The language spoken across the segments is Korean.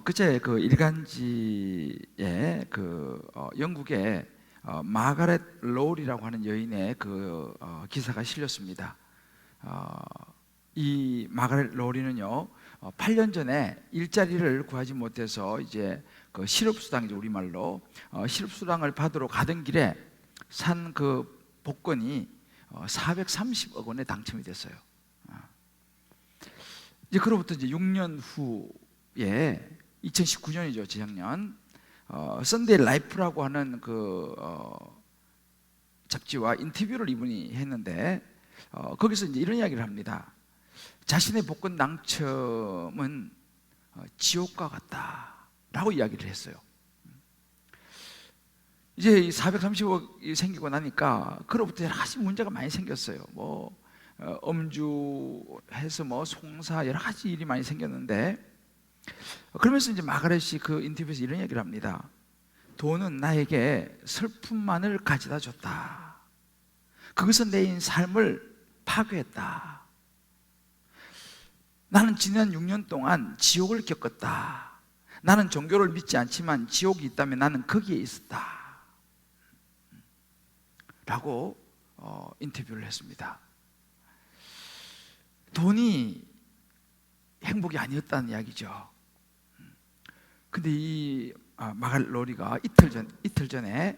그제 그 일간지에 영국의 마가렛 로울이라고 하는 여인의 기사가 실렸습니다. 이 마가렛 로울이는요, 8년 전에 일자리를 구하지 못해서 이제 그 실업수당이죠, 우리말로 실업수당을 받으러 가던 길에 산 그 복권이 430억 원에 당첨이 됐어요. 이제 그로부터 이제 6년 후에 2019년이죠, 재작년 썬데이 라이프라고 하는 잡지와 인터뷰를 이분이 했는데 거기서 이제 이런 이야기를 합니다. 자신의 복권 당첨은 지옥과 같다라고 이야기를 했어요. 이제 430억이 생기고 나니까 그로부터 여러 가지 문제가 많이 생겼어요. 음주해서 송사 여러 가지 일이 많이 생겼는데, 그러면서 이제 마가렛이 그 인터뷰에서 이런 얘기를 합니다. 돈은 나에게 슬픔만을 가져다 줬다. 그것은 내 삶을 파괴했다. 나는 지난 6년 동안 지옥을 겪었다. 나는 종교를 믿지 않지만 지옥이 있다면 나는 거기에 있었다. 라고 인터뷰를 했습니다. 돈이 행복이 아니었다는 이야기죠. 근데 이 마가렛 로리가 이틀 전에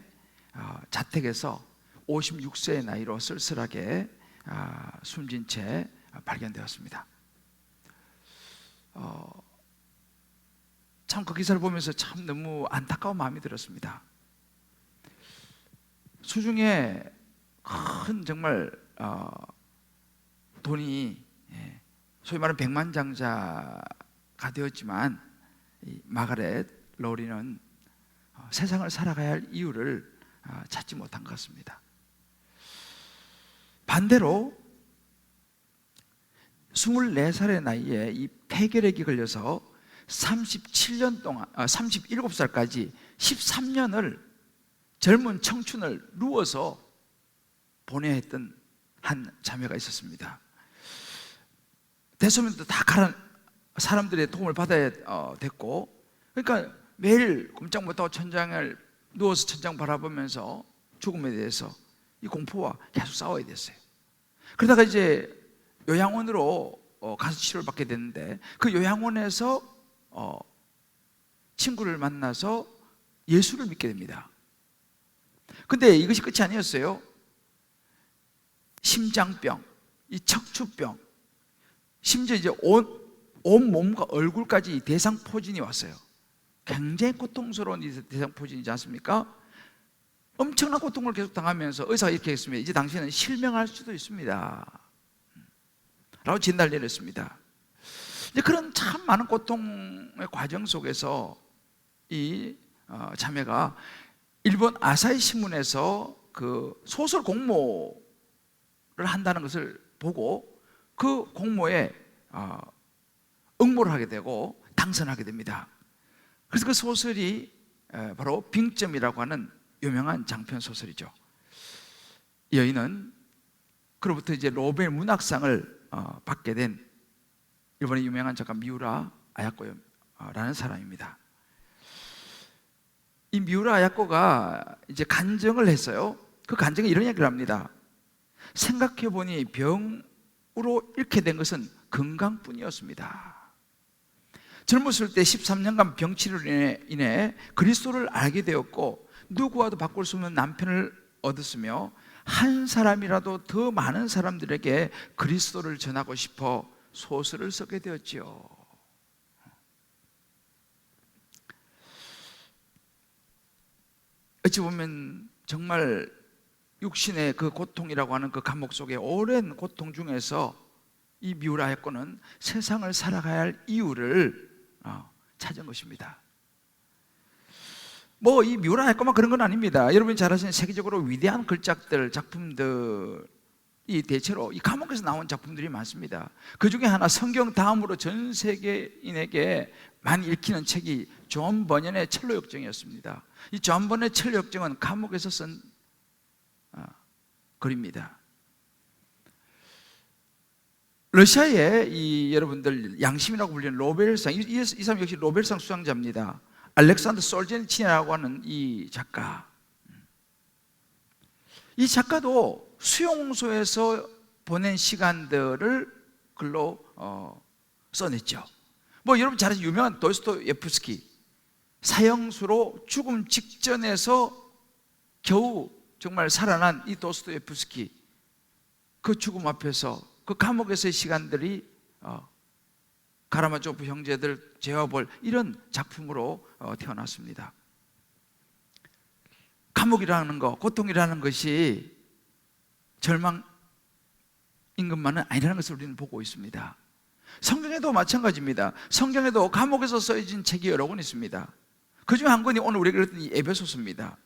자택에서 56세의 나이로 쓸쓸하게 숨진 채 발견되었습니다. 참 그 기사를 보면서 참 너무 안타까운 마음이 들었습니다. 수중에 큰 정말 돈이 소위 말하는 백만장자가 되었지만 이 마가렛 로리는 세상을 살아가야 할 이유를 찾지 못한 것 같습니다. 반대로 24살의 나이에 이 폐결핵이 걸려서 37년 동안 37살까지 13년을 젊은 청춘을 누워서 보내야 했던 한 자매가 있었습니다. 대소변도 다 가라 사람들의 도움을 받아야 됐고, 그러니까 매일 꼼짝 못하고 천장을 누워서 천장 바라보면서 죽음에 대해서 이 공포와 계속 싸워야 됐어요. 그러다가 이제 요양원으로 가서 치료를 받게 됐는데, 그 요양원에서 친구를 만나서 예수를 믿게 됩니다. 근데 이것이 끝이 아니었어요. 심장병, 이 척추병, 심지어 이제 온 몸과 얼굴까지 대상포진이 왔어요. 굉장히 고통스러운 대상포진이지 않습니까? 엄청난 고통을 계속 당하면서 의사가 이렇게 했습니다. 이제 당신은 실명할 수도 있습니다 라고 진단을 내렸습니다. 이제 그런 참 많은 고통의 과정 속에서 이 자매가 일본 아사히 신문에서 그 소설 공모를 한다는 것을 보고 그 공모에 응모를 하게 되고 당선하게 됩니다. 그래서 그 소설이 바로 빙점이라고 하는 유명한 장편 소설이죠. 이 여인은 그로부터 이제 노벨 문학상을 받게 된 일본의 유명한 작가 미우라 아야코라는 사람입니다. 이 미우라 아야코가 이제 간증을 했어요. 그 간증에 이런 얘기를 합니다. 생각해보니 병으로 잃게 된 것은 건강뿐이었습니다. 젊었을 때 13년간 병치료로 인해 그리스도를 알게 되었고, 누구와도 바꿀 수 없는 남편을 얻었으며, 한 사람이라도 더 많은 사람들에게 그리스도를 전하고 싶어 소설을 쓰게 되었지요. 어찌 보면 정말 육신의 그 고통이라고 하는 그 감옥 속에 오랜 고통 중에서 이 미우라 아야코는 세상을 살아가야 할 이유를 찾은 것입니다. 이 미우라 아야코만 그런 건 아닙니다. 여러분이 잘 아시는 세계적으로 위대한 걸작들, 작품들이 대체로 이 감옥에서 나온 작품들이 많습니다. 그 중에 하나, 성경 다음으로 전 세계인에게 많이 읽히는 책이 존 버년의 첼로 역정이었습니다. 이 존 버년의 첼로 역정은 감옥에서 쓴 글입니다. 러시아의 이 여러분들 양심이라고 불리는 노벨상, 이 사람 역시 노벨상 수상자입니다. 알렉산더 솔제니친이라고 하는 이 작가. 이 작가도 수용소에서 보낸 시간들을 글로 써냈죠. 뭐 여러분 잘 아시는 유명한 도스토옙스키, 사형수로 죽음 직전에서 겨우 정말 살아난 이 도스토옙스키, 그 죽음 앞에서 그 감옥에서의 시간들이 카라마조프 형제들, 죄와 벌, 이런 작품으로 태어났습니다. 감옥이라는 것, 고통이라는 것이 절망 임금만은 아니라는 것을 우리는 보고 있습니다. 성경에도 마찬가지입니다. 성경에도 감옥에서 써진 책이 여러 권 있습니다. 그 중에 한 권이 오늘 우리가 읽었던 이 에베소서입니다.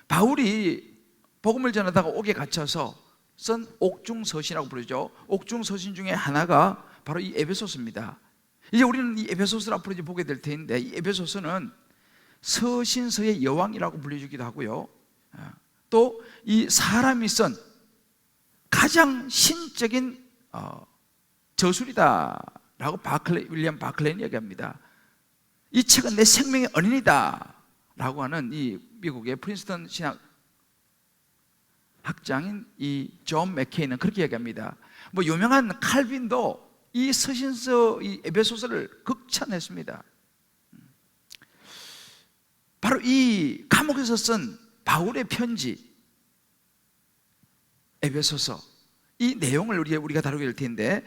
바울이 복음을 전하다가 옥에 갇혀서 쓴 옥중서신이라고 부르죠. 옥중서신 중에 하나가 바로 이 에베소서입니다. 이제 우리는 이 에베소서를 앞으로 이제 보게 될 텐데, 이 에베소서는 서신서의 여왕이라고 불리기도 하고요, 또 이 사람이 쓴 가장 신적인 저술이다라고 윌리엄 바클레이는 얘기합니다. 이 책은 내 생명의 언인이다 라고 하는 이 미국의 프린스턴 신학 학장인 이 존 맥케이는 그렇게 얘기합니다. 뭐 유명한 칼빈도 이 서신서, 이 에베소서를 극찬했습니다. 바로 이 감옥에서 쓴 바울의 편지 에베소서, 이 내용을 우리가 다루게 될 텐데,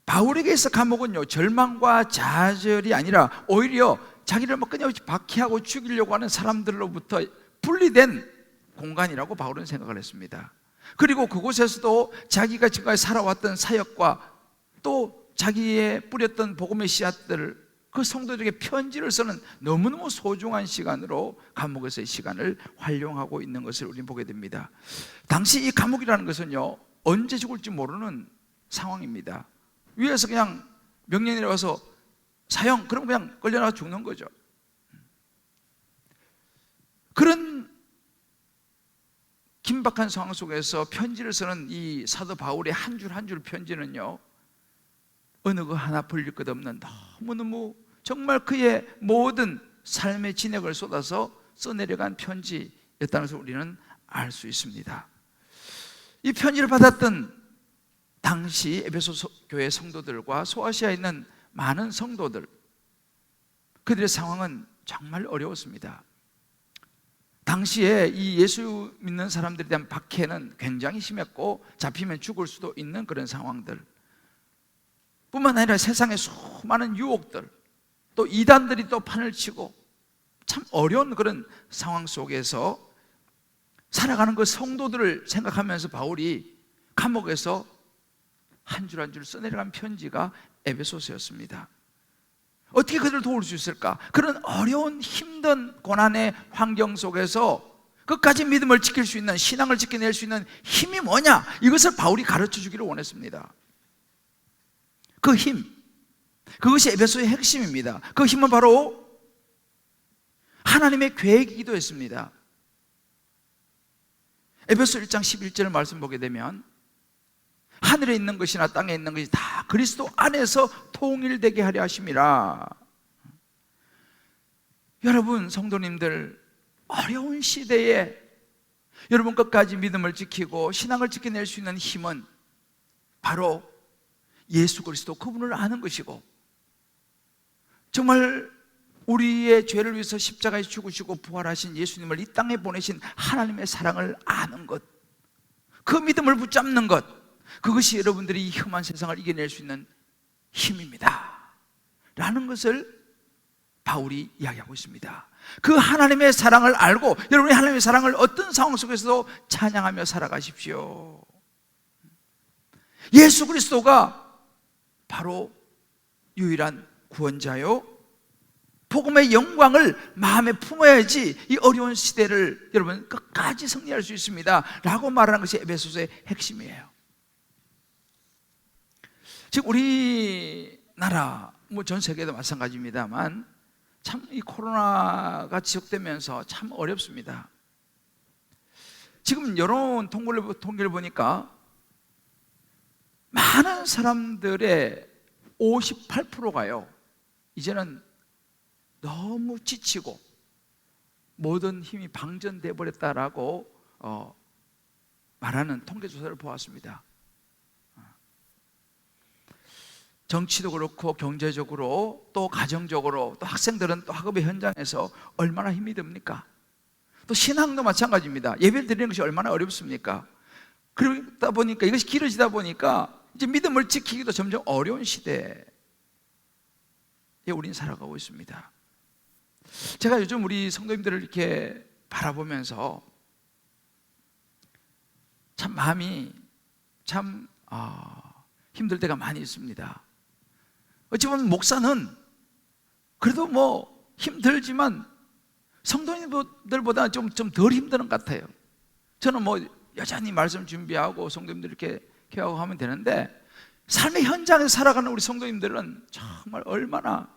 바울에게 있어 감옥은요, 절망과 좌절이 아니라 오히려 자기를 뭐 끊임없이 박해하고 죽이려고 하는 사람들로부터 분리된 공간이라고 바울은 생각을 했습니다. 그리고 그곳에서도 자기가 지금까지 살아왔던 사역과 또 자기의 뿌렸던 복음의 씨앗들을, 그 성도들에게 편지를 쓰는 너무너무 소중한 시간으로 감옥에서의 시간을 활용하고 있는 것을 우리는 보게 됩니다. 당시 이 감옥이라는 것은요, 언제 죽을지 모르는 상황입니다. 위에서 그냥 명령이 내려와서 사형, 그럼 그냥 끌려나가 죽는 거죠. 그런 긴박한 상황 속에서 편지를 쓰는 이 사도 바울의 한 줄 한 줄 편지는요, 어느 거 하나 벌릴 것 없는 너무너무 정말 그의 모든 삶의 진액을 쏟아서 써내려간 편지였다는 것을 우리는 알 수 있습니다. 이 편지를 받았던 당시 에베소 교회 성도들과 소아시아에 있는 많은 성도들, 그들의 상황은 정말 어려웠습니다. 당시에 이 예수 믿는 사람들에 대한 박해는 굉장히 심했고, 잡히면 죽을 수도 있는 그런 상황들 뿐만 아니라 세상의 수많은 유혹들, 또 이단들이 또 판을 치고 참 어려운 그런 상황 속에서 살아가는 그 성도들을 생각하면서 바울이 감옥에서 한 줄 한 줄 써내려간 편지가 에베소서였습니다. 어떻게 그들을 도울 수 있을까? 그런 어려운 힘든 고난의 환경 속에서 끝까지 믿음을 지킬 수 있는, 신앙을 지켜낼 수 있는 힘이 뭐냐? 이것을 바울이 가르쳐 주기를 원했습니다. 그 힘, 그것이 에베소의 핵심입니다. 그 힘은 바로 하나님의 계획이기도 했습니다. 에베소 1장 11절을 말씀 보게 되면, 하늘에 있는 것이나 땅에 있는 것이 다 그리스도 안에서 통일되게 하려 하심이라. 여러분 성도님들, 어려운 시대에 여러분 끝까지 믿음을 지키고 신앙을 지켜낼 수 있는 힘은 바로 예수 그리스도, 그분을 아는 것이고, 정말 우리의 죄를 위해서 십자가에 죽으시고 부활하신 예수님을 이 땅에 보내신 하나님의 사랑을 아는 것, 그 믿음을 붙잡는 것, 그것이 여러분들이 이 험한 세상을 이겨낼 수 있는 힘입니다 라는 것을 바울이 이야기하고 있습니다. 그 하나님의 사랑을 알고 여러분이 하나님의 사랑을 어떤 상황 속에서도 찬양하며 살아가십시오. 예수 그리스도가 바로 유일한 구원자요, 복음의 영광을 마음에 품어야지 이 어려운 시대를 여러분 끝까지 승리할 수 있습니다 라고 말하는 것이 에베소서의 핵심이에요. 즉 우리나라, 뭐 전 세계도 마찬가지입니다만, 참 이 코로나가 지속되면서 참 어렵습니다. 지금 여론 통계를 보니까 많은 사람들의 58%가요 이제는 너무 지치고 모든 힘이 방전돼 버렸다라고 말하는 통계조사를 보았습니다. 정치도 그렇고 경제적으로 또 가정적으로 또 학생들은 또 학업의 현장에서 얼마나 힘이 듭니까? 또 신앙도 마찬가지입니다. 예배를 드리는 것이 얼마나 어렵습니까? 그러다 보니까 이것이 길어지다 보니까 이제 믿음을 지키기도 점점 어려운 시대에 우리는 살아가고 있습니다. 제가 요즘 우리 성도님들을 이렇게 바라보면서 참 마음이 참 힘들 때가 많이 있습니다. 어찌 보면 목사는 그래도 뭐 힘들지만 성도님들보다 좀 덜 힘드는 것 같아요. 저는 뭐 여전히 말씀 준비하고 성도님들 이렇게 케어하고 하면 되는데 삶의 현장에서 살아가는 우리 성도님들은 정말 얼마나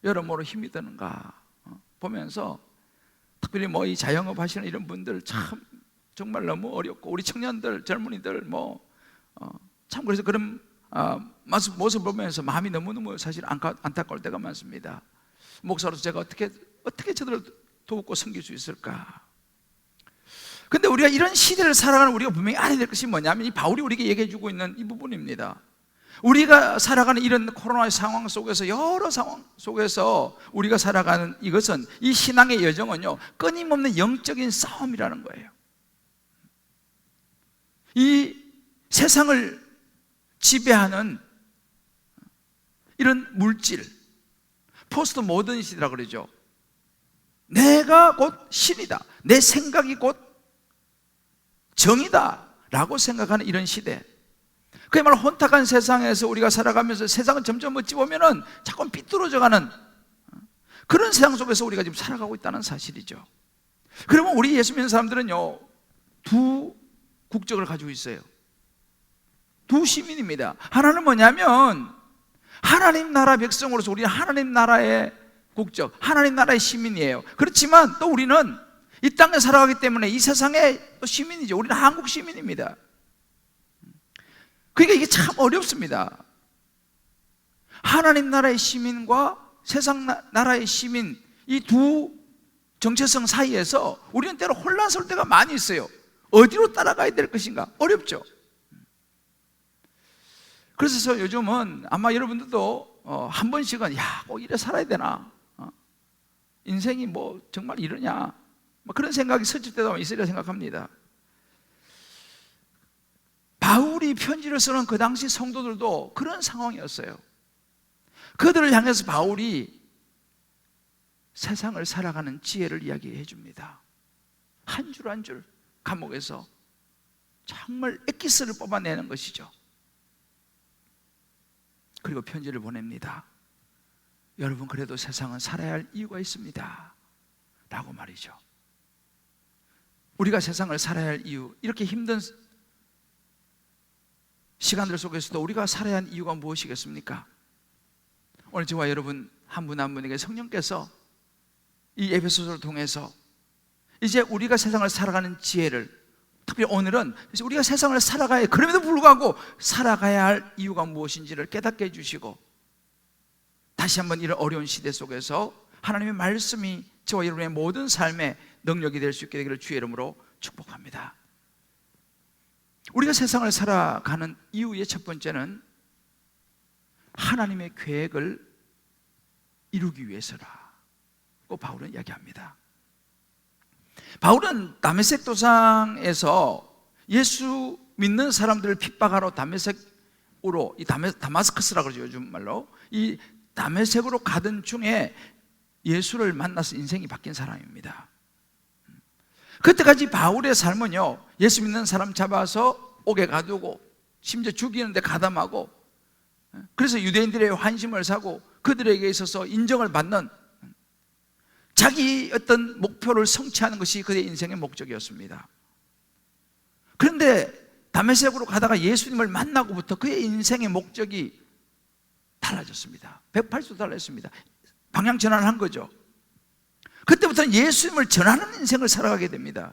여러모로 힘이 드는가 보면서 특별히 뭐 이 자영업 하시는 이런 분들 참 정말 너무 어렵고 우리 청년들 젊은이들 참 그래서 그런 모습 보면서 마음이 너무너무 사실 안타까울 때가 많습니다. 목사로서 제가 어떻게 저들을 돕고 섬길 수 있을까? 근데 우리가 이런 시대를 살아가는 우리가 분명히 알아야 될 것이 뭐냐면 이 바울이 우리에게 얘기해 주고 있는 이 부분입니다. 우리가 살아가는 이런 코로나의 상황 속에서 여러 상황 속에서 우리가 살아가는 이것은 이 신앙의 여정은요 끊임없는 영적인 싸움이라는 거예요. 이 세상을 지배하는 이런 물질 포스트 모던 시대라고 그러죠. 내가 곧 신이다, 내 생각이 곧 정이다 라고 생각하는 이런 시대, 그야말로 혼탁한 세상에서 우리가 살아가면서 세상은 점점 어찌 보면은 자꾸 삐뚤어져가는 그런 세상 속에서 우리가 지금 살아가고 있다는 사실이죠. 그러면 우리 예수 믿는 사람들은요 두 국적을 가지고 있어요. 두 시민입니다. 하나는 뭐냐면 하나님 나라 백성으로서 우리는 하나님 나라의 국적, 하나님 나라의 시민이에요. 그렇지만 또 우리는 이 땅에 살아가기 때문에 이 세상의 또 시민이죠. 우리는 한국 시민입니다. 그러니까 이게 참 어렵습니다. 하나님 나라의 시민과 세상 나라의 시민, 이 두 정체성 사이에서 우리는 때로 혼란스러울 때가 많이 있어요. 어디로 따라가야 될 것인가 어렵죠. 그래서 요즘은 아마 여러분들도 한 번씩은 꼭 이래 살아야 되나, 인생이 뭐 정말 이러냐, 그런 생각이 스칠 때도 있으리라 생각합니다. 바울이 편지를 쓰는 그 당시 성도들도 그런 상황이었어요. 그들을 향해서 바울이 세상을 살아가는 지혜를 이야기해 줍니다. 한 줄 한 줄 감옥에서 정말 엑기스를 뽑아내는 것이죠. 그리고 편지를 보냅니다. 여러분, 그래도 세상은 살아야 할 이유가 있습니다 라고 말이죠. 우리가 세상을 살아야 할 이유, 이렇게 힘든 시간들 속에서도 우리가 살아야 할 이유가 무엇이겠습니까? 오늘 저와 여러분 한 분 한 분에게 성령께서 이 에베소서를 통해서 이제 우리가 세상을 살아가는 지혜를, 특별히 오늘은 우리가 세상을 살아가야, 그럼에도 불구하고 살아가야 할 이유가 무엇인지를 깨닫게 해주시고, 다시 한번 이런 어려운 시대 속에서 하나님의 말씀이 저와 여러분의 모든 삶의 능력이 될 수 있게 되기를 주의 이름으로 축복합니다. 우리가 세상을 살아가는 이유의 첫 번째는 하나님의 계획을 이루기 위해서라고 바울은 이야기합니다. 바울은 다메섹 도상에서 예수 믿는 사람들을 핍박하러 다메섹으로, 이 다마스커스라고 그러죠, 요즘 말로. 이 다메섹으로 가던 중에 예수를 만나서 인생이 바뀐 사람입니다. 그때까지 바울의 삶은요, 예수 믿는 사람 잡아서 옥에 가두고 심지어 죽이는데 가담하고, 그래서 유대인들의 환심을 사고 그들에게 있어서 인정을 받는, 자기 어떤 목표를 성취하는 것이 그의 인생의 목적이었습니다. 그런데 다메섹으로 가다가 예수님을 만나고부터 그의 인생의 목적이 달라졌습니다. 180도 달라졌습니다. 방향 전환을 한 거죠. 그때부터는 예수님을 전하는 인생을 살아가게 됩니다.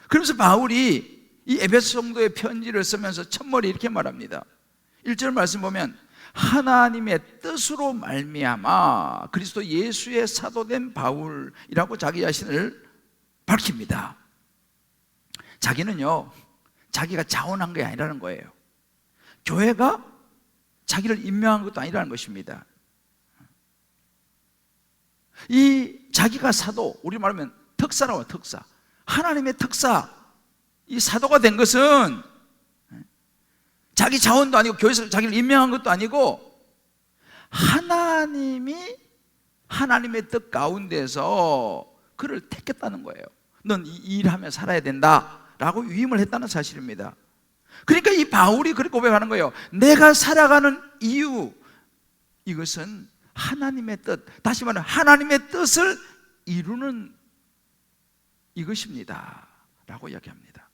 그러면서 바울이 이 에베소 성도의 편지를 쓰면서 첫머리 이렇게 말합니다. 1절 말씀 보면 하나님의 뜻으로 말미암아 그리스도 예수의 사도된 바울이라고 자기 자신을 밝힙니다. 자기는요, 자기가 자원한 게 아니라는 거예요. 교회가 자기를 임명한 것도 아니라는 것입니다. 이 자기가 사도, 우리 말하면 특사라고 해요. 특사, 하나님의 특사, 이 사도가 된 것은 자기 자원도 아니고 교회에서 자기를 임명한 것도 아니고 하나님이 하나님의 뜻 가운데서 그를 택했다는 거예요. 넌 이 일하며 살아야 된다라고 위임을 했다는 사실입니다. 그러니까 이 바울이 그렇게 고백하는 거예요. 내가 살아가는 이유, 이것은 하나님의 뜻, 다시 말하면 하나님의 뜻을 이루는 이것입니다 라고 이야기합니다.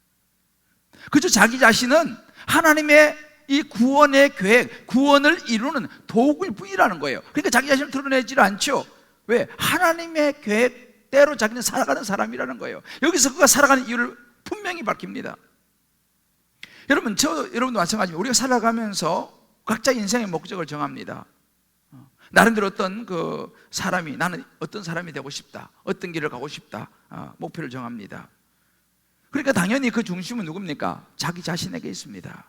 그저 자기 자신은 하나님의 이 구원의 계획, 구원을 이루는 도구일 뿐이라는 거예요. 그러니까 자기 자신을 드러내지 않죠. 왜? 하나님의 계획대로 자기는 살아가는 사람이라는 거예요. 여기서 그가 살아가는 이유를 분명히 밝힙니다. 여러분, 여러분도 마찬가지입니다. 우리가 살아가면서 각자 인생의 목적을 정합니다. 나름대로 어떤 그 사람이, 나는 어떤 사람이 되고 싶다, 어떤 길을 가고 싶다, 목표를 정합니다. 그러니까 당연히 그 중심은 누굽니까? 자기 자신에게 있습니다.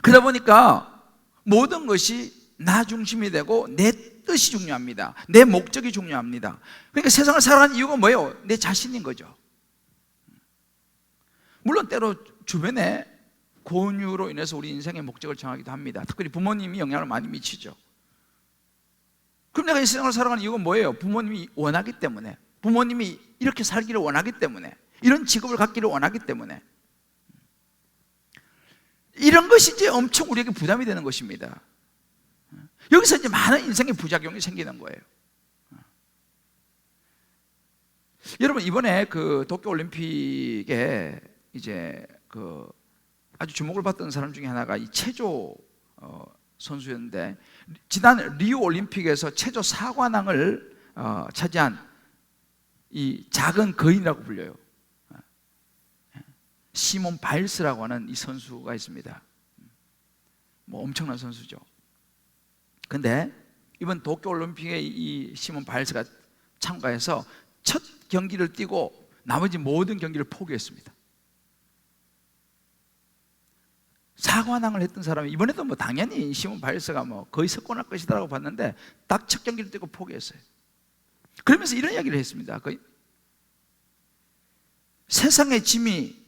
그러다 보니까 모든 것이 나 중심이 되고 내 뜻이 중요합니다. 내 목적이 중요합니다. 그러니까 세상을 살아가는 이유가 뭐예요? 내 자신인 거죠. 물론 때로 주변에 권유로 인해서 우리 인생의 목적을 정하기도 합니다. 특별히 부모님이 영향을 많이 미치죠. 그럼 내가 이 세상을 살아가는 이유가 뭐예요? 부모님이 원하기 때문에, 부모님이 이렇게 살기를 원하기 때문에, 이런 직업을 갖기를 원하기 때문에, 이런 것이 이제 엄청 우리에게 부담이 되는 것입니다. 여기서 이제 많은 인생의 부작용이 생기는 거예요. 여러분, 이번에 그 도쿄 올림픽에 이제 그 아주 주목을 받던 사람 중에 하나가 이 체조 선수였는데, 지난 리우 올림픽에서 체조 4관왕을 차지한 이 작은 거인이라고 불려요. 시몬 바일스라고 하는 이 선수가 있습니다. 뭐 엄청난 선수죠. 근데 이번 도쿄 올림픽에 이 시몬 바일스가 참가해서 첫 경기를 뛰고 나머지 모든 경기를 포기했습니다. 4관왕을 했던 사람이 이번에도 뭐 당연히 시몬 바일스가 뭐 거의 석권할 것이다라고 봤는데 딱 첫 경기를 뛰고 포기했어요. 그러면서 이런 이야기를 했습니다. 세상의 짐이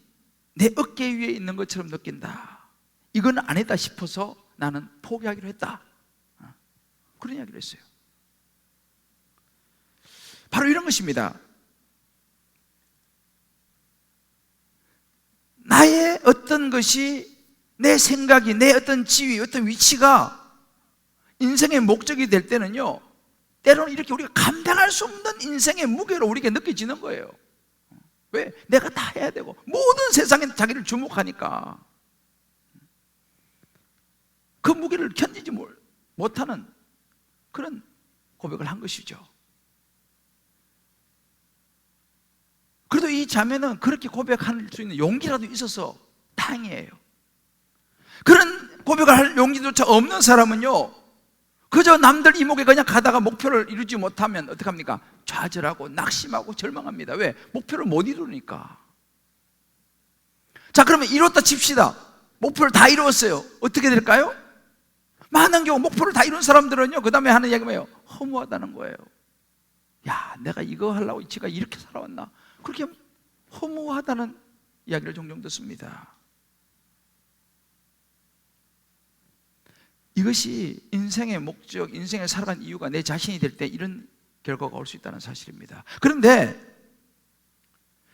내 어깨 위에 있는 것처럼 느낀다. 이건 아니다 싶어서 나는 포기하기로 했다. 그런 이야기를 했어요. 바로 이런 것입니다. 나의 어떤 것이, 내 생각이, 내 어떤 지위, 어떤 위치가 인생의 목적이 될 때는요, 때로는 이렇게 우리가 감당할 수 없는 인생의 무게로 우리에게 느껴지는 거예요. 왜? 내가 다 해야 되고 모든 세상에 자기를 주목하니까 그 무게를 견디지 못하는 그런 고백을 한 것이죠. 그래도 이 자매는 그렇게 고백할 수 있는 용기라도 있어서 다행이에요. 그런 고백을 할 용기조차 없는 사람은요, 그저 남들 이목에 그냥 가다가 목표를 이루지 못하면 어떡합니까? 좌절하고 낙심하고 절망합니다. 왜? 목표를 못 이루니까. 자, 그러면 이뤘다 칩시다. 목표를 다 이루었어요. 어떻게 될까요? 많은 경우 목표를 다 이룬 사람들은요, 그 다음에 하는 이야기가 뭐예요? 허무하다는 거예요. 야, 내가 이거 하려고 지가 이렇게 살아왔나? 그렇게 허무하다는 이야기를 종종 듣습니다. 이것이 인생의 목적, 인생을 살아가는 이유가 내 자신이 될 때 이런 결과가 올 수 있다는 사실입니다. 그런데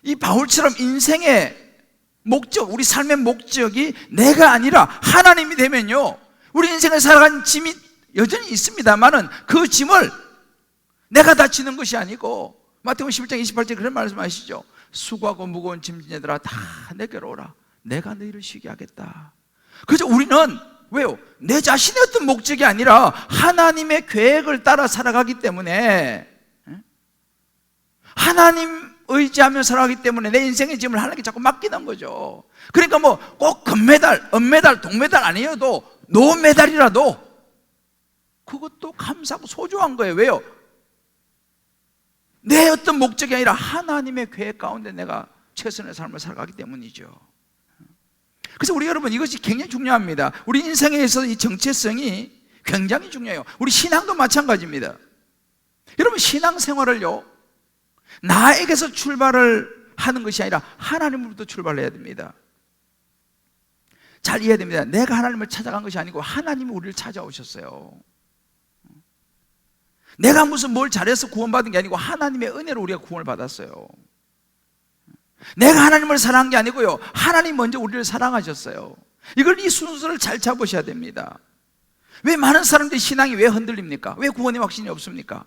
이 바울처럼 인생의 목적, 우리 삶의 목적이 내가 아니라 하나님이 되면요, 우리 인생을 살아가는 짐이 여전히 있습니다만은 그 짐을 내가 다 지는 것이 아니고, 마태복음 11장 28절에 그런 말씀하시죠. 수고하고 무거운 짐진 얘들아 다 내게로 오라. 내가 너희를 쉬게 하겠다. 그래서 우리는 왜요? 내 자신의 어떤 목적이 아니라 하나님의 계획을 따라 살아가기 때문에 하나님의 의지하며 살아가기 때문에 내 인생의 짐을 하나님께 자꾸 맡기는 거죠. 그러니까 뭐 꼭 금메달, 은메달, 동메달 아니어도 노메달이라도 그것도 감사하고 소중한 거예요. 왜요? 내 어떤 목적이 아니라 하나님의 계획 가운데 내가 최선의 삶을 살아가기 때문이죠. 그래서 우리 여러분, 이것이 굉장히 중요합니다. 우리 인생에 있어서 이 정체성이 굉장히 중요해요. 우리 신앙도 마찬가지입니다. 여러분, 신앙생활을요, 나에게서 출발을 하는 것이 아니라 하나님으로부터 출발해야 됩니다. 잘 이해해야 됩니다. 내가 하나님을 찾아간 것이 아니고 하나님이 우리를 찾아오셨어요. 내가 무슨 뭘 잘해서 구원받은 게 아니고 하나님의 은혜로 우리가 구원을 받았어요. 내가 하나님을 사랑한 게 아니고요, 하나님 먼저 우리를 사랑하셨어요. 이 순서를 잘 잡으셔야 됩니다. 왜 많은 사람들이 신앙이 왜 흔들립니까? 왜 구원의 확신이 없습니까?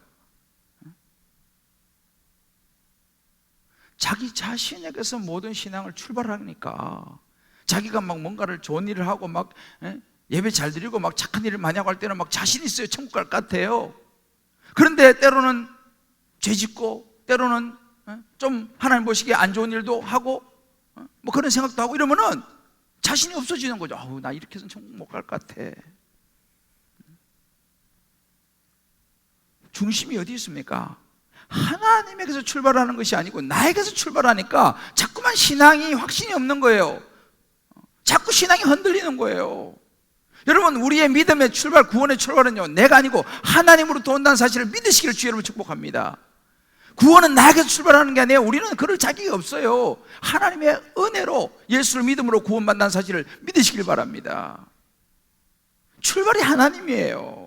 자기 자신에게서 모든 신앙을 출발하니까, 자기가 막 뭔가를 좋은 일을 하고 막 예배 잘 드리고 막 착한 일을 많이 하고 할 때는 막 자신 있어요. 천국 갈 것 같아요. 그런데 때로는 죄 짓고, 때로는 좀 하나님 보시기에 안 좋은 일도 하고, 뭐 그런 생각도 하고 이러면은 자신이 없어지는 거죠. 아우, 나 이렇게 해서는 천국 못 갈 것 같아. 중심이 어디 있습니까? 하나님에게서 출발하는 것이 아니고 나에게서 출발하니까 자꾸만 신앙이 확신이 없는 거예요. 자꾸 신앙이 흔들리는 거예요. 여러분, 우리의 믿음의 출발, 구원의 출발은요, 내가 아니고 하나님으로부터 온다는 사실을 믿으시기를 주의 이름으로 축복합니다. 구원은 나에게서 출발하는 게 아니에요. 우리는 그럴 자격이 없어요. 하나님의 은혜로 예수를 믿음으로 구원받는 사실을 믿으시길 바랍니다. 출발이 하나님이에요.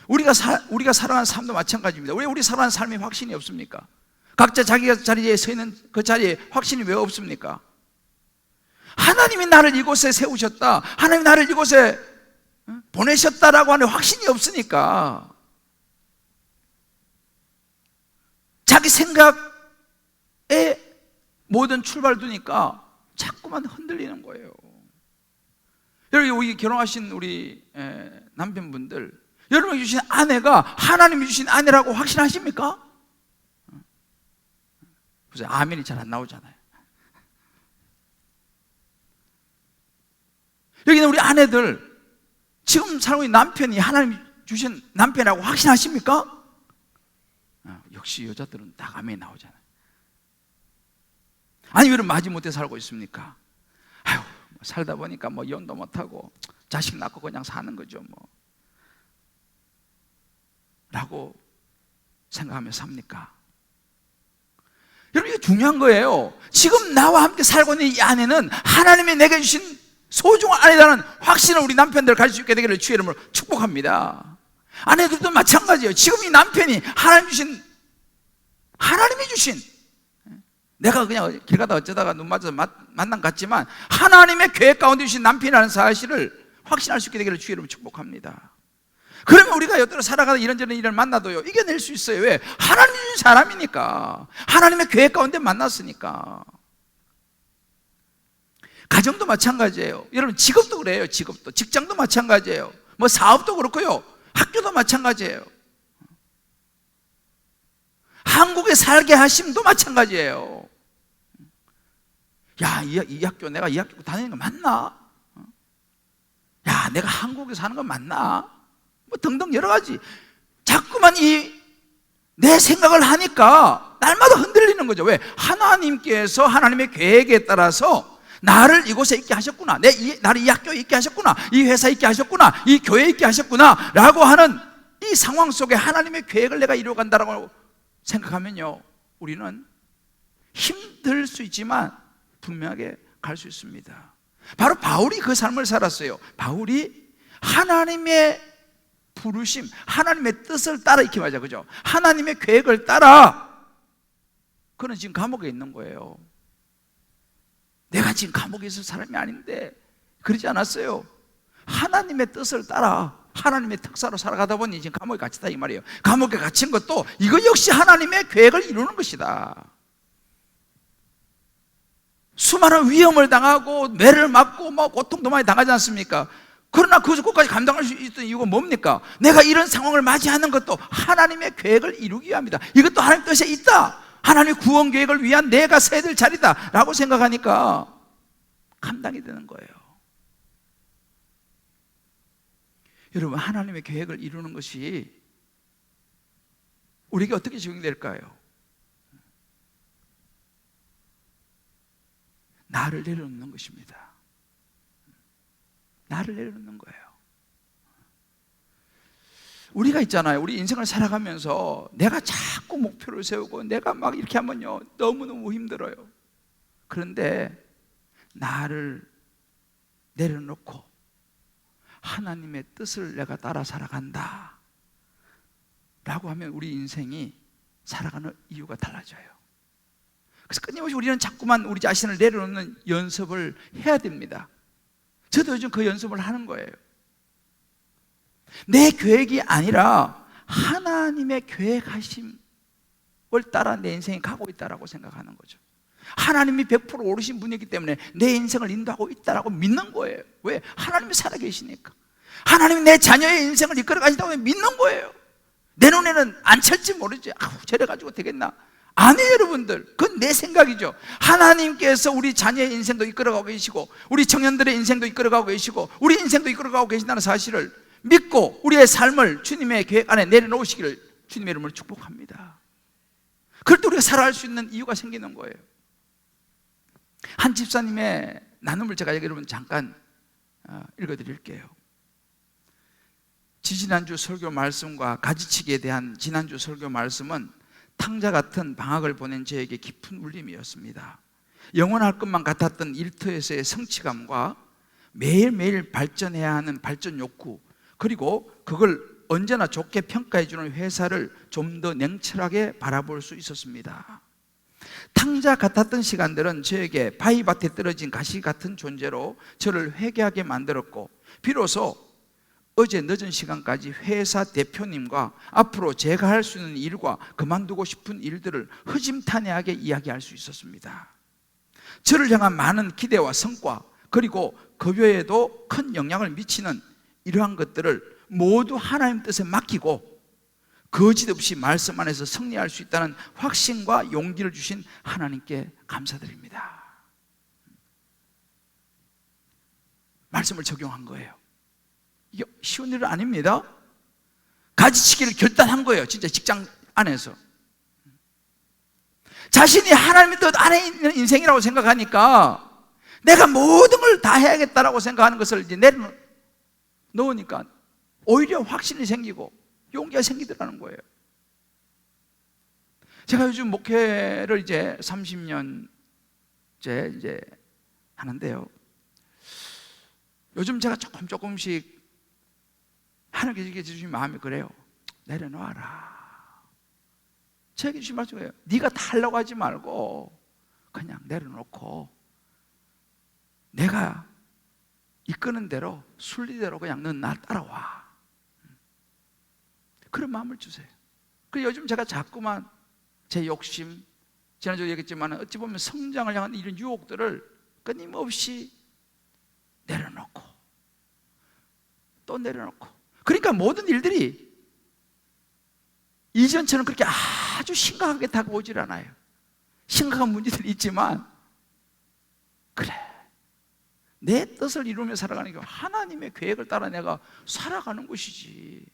우리가 살아가는 삶도 마찬가지입니다. 왜 우리 살아가는 삶에 확신이 없습니까? 각자 자기가 자리에 서 있는 그 자리에 확신이 왜 없습니까? 하나님이 나를 이곳에 세우셨다, 하나님이 나를 이곳에 보내셨다라고 하는 확신이 없으니까 자기 생각에 모든 출발 두니까 자꾸만 흔들리는 거예요. 여러분, 여기 결혼하신 우리 남편분들, 여러분이 주신 아내가 하나님이 주신 아내라고 확신하십니까? 그래서 아멘이 잘 안 나오잖아요. 여기는 우리 아내들, 지금 살고 있는 남편이 하나님이 주신 남편이라고 확신하십니까? 역시 여자들은 다 아멘이 나오잖아요. 아니, 왜 마지못해 살고 있습니까? 아유, 살다 보니까 뭐 이혼도 못하고 자식 낳고 그냥 사는 거죠 뭐 라고 생각하며 삽니까? 여러분, 이게 중요한 거예요. 지금 나와 함께 살고 있는 이 아내는 하나님이 내게 주신 소중한 아내라는 확신을 우리 남편들 가질 수 있게 되기를 주의 이름으로 축복합니다. 아내들도 마찬가지예요. 지금 이 남편이 하나님이 주신, 내가 그냥 길 가다 어쩌다가 눈 맞아서 만난 같지만 하나님의 계획 가운데 주신 남편이라는 사실을 확신할 수 있게 되기를 주의 이름으로 축복합니다. 그러면 우리가 여태로 살아가다 이런저런 일을 만나도요, 이겨낼 수 있어요. 왜? 하나님이 주신 사람이니까, 하나님의 계획 가운데 만났으니까. 가정도 마찬가지예요. 여러분, 직업도 그래요. 직업도, 직장도 마찬가지예요. 뭐 사업도 그렇고요, 학교도 마찬가지예요. 한국에 살게 하심도 마찬가지예요. 야, 이 학교, 내가 이 학교 다니는 거 맞나? 야, 내가 한국에 사는 거 맞나? 뭐 등등 여러 가지. 자꾸만 내 생각을 하니까 날마다 흔들리는 거죠. 왜? 하나님께서 하나님의 계획에 따라서 나를 이곳에 있게 하셨구나, 나를 이 학교에 있게 하셨구나, 이 회사에 있게 하셨구나, 이 교회에 있게 하셨구나 라고 하는 이 상황 속에 하나님의 계획을 내가 이루어간다라고 생각하면요, 우리는 힘들 수 있지만 분명하게 갈 수 있습니다. 바로 바울이 그 삶을 살았어요. 바울이 하나님의 부르심, 하나님의 뜻을 따라, 이렇게 말하죠, 그죠? 하나님의 계획을 따라 그는 지금 감옥에 있는 거예요. 내가 지금 감옥에 있을 사람이 아닌데, 그러지 않았어요. 하나님의 뜻을 따라 하나님의 특사로 살아가다 보니 지금 감옥에 갇혔다 이 말이에요. 감옥에 갇힌 것도 이거 역시 하나님의 계획을 이루는 것이다. 수많은 위험을 당하고 매를 맞고 뭐 고통도 많이 당하지 않습니까? 그러나 그것까지 감당할 수 있던 이유가 뭡니까? 내가 이런 상황을 맞이하는 것도 하나님의 계획을 이루기 위함이다. 이것도 하나님 뜻에 있다 하나님의 구원 계획을 위한 내가 서야 될 자리다 라고 생각하니까 감당이 되는 거예요. 여러분, 하나님의 계획을 이루는 것이 우리에게 어떻게 적용될까요? 나를 내려놓는 것입니다. 나를 내려놓는 거예요. 우리가 있잖아요. 우리 인생을 살아가면서 내가 자꾸 목표를 세우고 내가 막 이렇게 하면요, 너무너무 힘들어요. 그런데 나를 내려놓고 하나님의 뜻을 내가 따라 살아간다 라고 하면 우리 인생이 살아가는 이유가 달라져요. 그래서 끊임없이 우리는 자꾸만 우리 자신을 내려놓는 연습을 해야 됩니다. 저도 요즘 그 연습을 하는 거예요. 내 계획이 아니라 하나님의 계획하심을 따라 내 인생이 가고 있다고 생각하는 거죠. 하나님이 100% 오르신 분이기 때문에 내 인생을 인도하고 있다고 믿는 거예요. 왜? 하나님이 살아계시니까. 하나님이 내 자녀의 인생을 이끌어 가신다고 믿는 거예요. 내 눈에는 안 찰지 모르지. 저래가지고 되겠나? 아니에요, 여러분들. 그건 내 생각이죠. 하나님께서 우리 자녀의 인생도 이끌어가고 계시고 우리 청년들의 인생도 이끌어가고 계시고 우리 인생도 이끌어가고 계신다는 사실을 믿고 우리의 삶을 주님의 계획 안에 내려놓으시기를 주님의 이름으로 축복합니다. 그럴 때 우리가 살아갈 수 있는 이유가 생기는 거예요. 한 집사님의 나눔을 제가 여러분 잠깐 읽어드릴게요. 지지난주 설교 말씀과 가지치기에 대한 지난주 설교 말씀은 탕자 같은 방학을 보낸 저에게 깊은 울림이었습니다. 영원할 것만 같았던 일터에서의 성취감과 매일매일 발전해야 하는 발전 욕구, 그리고 그걸 언제나 좋게 평가해주는 회사를 좀 더 냉철하게 바라볼 수 있었습니다. 탕자 같았던 시간들은 저에게 바위밭에 떨어진 가시 같은 존재로 저를 회개하게 만들었고, 비로소 어제 늦은 시간까지 회사 대표님과 앞으로 제가 할 수 있는 일과 그만두고 싶은 일들을 허심탄회하게 이야기할 수 있었습니다. 저를 향한 많은 기대와 성과, 그리고 급여에도 큰 영향을 미치는 이러한 것들을 모두 하나님 뜻에 맡기고 거짓없이 말씀 안에서 승리할 수 있다는 확신과 용기를 주신 하나님께 감사드립니다. 말씀을 적용한 거예요. 이게 쉬운 일은 아닙니다. 가지치기를 결단한 거예요. 진짜 직장 안에서 자신이 하나님의 뜻 안에 있는 인생이라고 생각하니까 내가 모든 걸 다 해야겠다라고 생각하는 것을 이제 내려놓으니까 오히려 확신이 생기고 용기가 생기더라는 거예요. 제가 요즘 목회를 이제 30년째 이제 하는데요, 요즘 제가 조금씩 하나님께 주신 마음이 그래요. 내려놓아라. 제게 주신 말씀이에요. 네가 다 하려고 하지 말고 그냥 내려놓고 내가 이끄는 대로 순리대로 그냥 넌 나 따라와. 그런 마음을 주세요. 그래서 요즘 제가 자꾸만 제 욕심, 지난주에 얘기했지만 어찌 보면 성장을 향한 이런 유혹들을 끊임없이 내려놓고 또 내려놓고, 그러니까 모든 일들이 이전처럼 그렇게 아주 심각하게 다가오질 않아요. 심각한 문제들이 있지만, 그래, 내 뜻을 이루며 살아가는 게 하나님의 계획을 따라 내가 살아가는 것이지.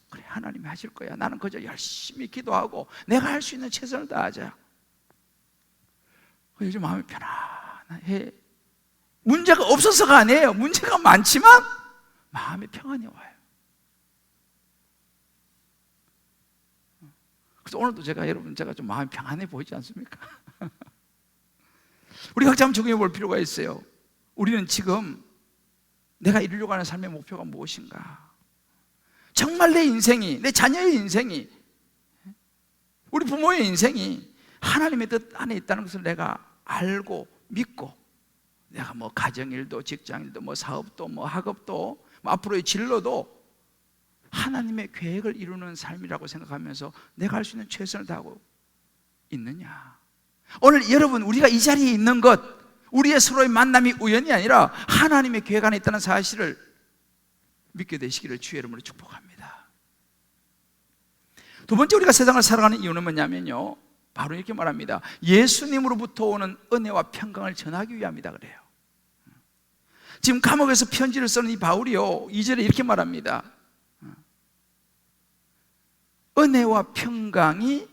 그래, 하나님이 하실 거야. 나는 그저 열심히 기도하고 내가 할 수 있는 최선을 다하자. 요즘 마음이 편안해. 문제가 없어서가 아니에요. 문제가 많지만 마음이 평안이 와요. 그래서 오늘도 제가 좀 마음이 평안해 보이지 않습니까? 우리 각자 한번 적용해 볼 필요가 있어요. 우리는 지금 내가 이루려고 하는 삶의 목표가 무엇인가? 정말 내 인생이, 내 자녀의 인생이, 우리 부모의 인생이 하나님의 뜻 안에 있다는 것을 내가 알고 믿고, 내가 뭐 가정일도 직장일도 뭐 사업도 뭐 학업도 뭐 앞으로의 진로도 하나님의 계획을 이루는 삶이라고 생각하면서 내가 할 수 있는 최선을 다하고 있느냐? 오늘 여러분, 우리가 이 자리에 있는 것, 우리의 서로의 만남이 우연이 아니라 하나님의 계획 안에 있다는 사실을 믿게 되시기를 주의 이름으로 축복합니다. 두 번째, 우리가 세상을 살아가는 이유는 뭐냐면요, 바로 이렇게 말합니다. 예수님으로부터 오는 은혜와 평강을 전하기 위함이다 그래요. 지금 감옥에서 편지를 쓰는 이 바울이요, 2절에 이렇게 말합니다. 은혜와 평강이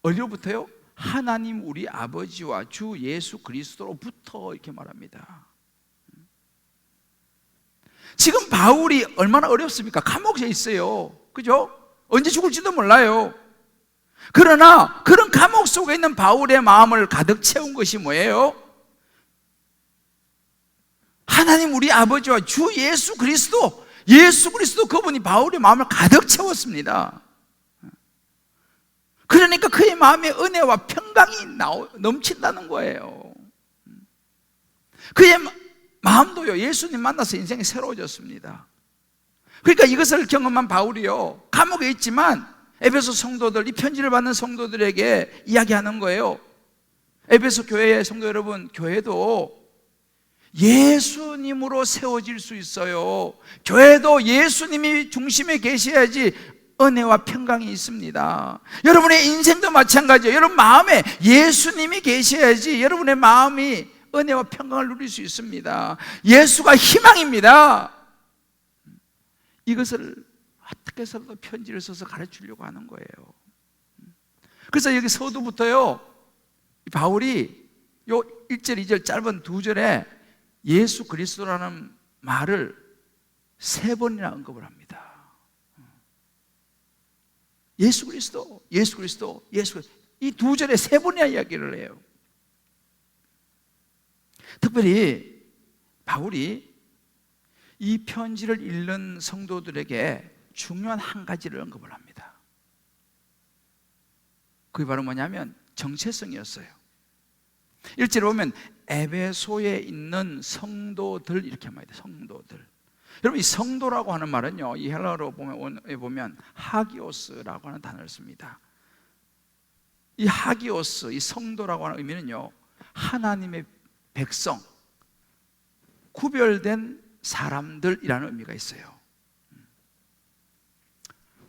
어디로부터요? 하나님 우리 아버지와 주 예수 그리스도로부터, 이렇게 말합니다. 지금 바울이 얼마나 어렵습니까? 감옥에 있어요. 그죠? 언제 죽을지도 몰라요. 그러나 그런 감옥 속에 있는 바울의 마음을 가득 채운 것이 뭐예요? 하나님 우리 아버지와 주 예수 그리스도, 그분이 바울의 마음을 가득 채웠습니다. 그러니까 그의 마음에 은혜와 평강이 넘친다는 거예요. 그의 마음도요, 예수님 만나서 인생이 새로워졌습니다. 그러니까 이것을 경험한 바울이요, 감옥에 있지만 에베소 성도들, 이 편지를 받는 성도들에게 이야기하는 거예요. 에베소 교회의 성도 여러분, 교회도 예수님으로 세워질 수 있어요. 교회도 예수님이 중심에 계셔야지 은혜와 평강이 있습니다. 여러분의 인생도 마찬가지예요. 여러분 마음에 예수님이 계셔야지 여러분의 마음이 은혜와 평강을 누릴 수 있습니다. 예수가 희망입니다. 이것을 어떻게 해서도 편지를 써서 가르치려고 하는 거예요. 그래서 여기 서두부터요, 바울이 요 1절, 2절 짧은 2절에 예수 그리스도라는 말을 3번이나 언급을 합니다. 예수 그리스도, 예수 그리스도, 예수 그리스도, 이 2절에 3번이나 이야기를 해요. 특별히 바울이 이 편지를 읽는 성도들에게 중요한 한 가지를 언급을 합니다. 그게 바로 뭐냐면 정체성이었어요. 1절에 보면 에베소에 있는 성도들, 이렇게 말합니다. 성도들. 여러분, 이 성도라고 하는 말은요, 이 헬라어로 보면 하기오스라고 하는 단어를 씁니다. 이 하기오스, 이 성도라고 하는 의미는요, 하나님의 백성, 구별된 사람들이라는 의미가 있어요.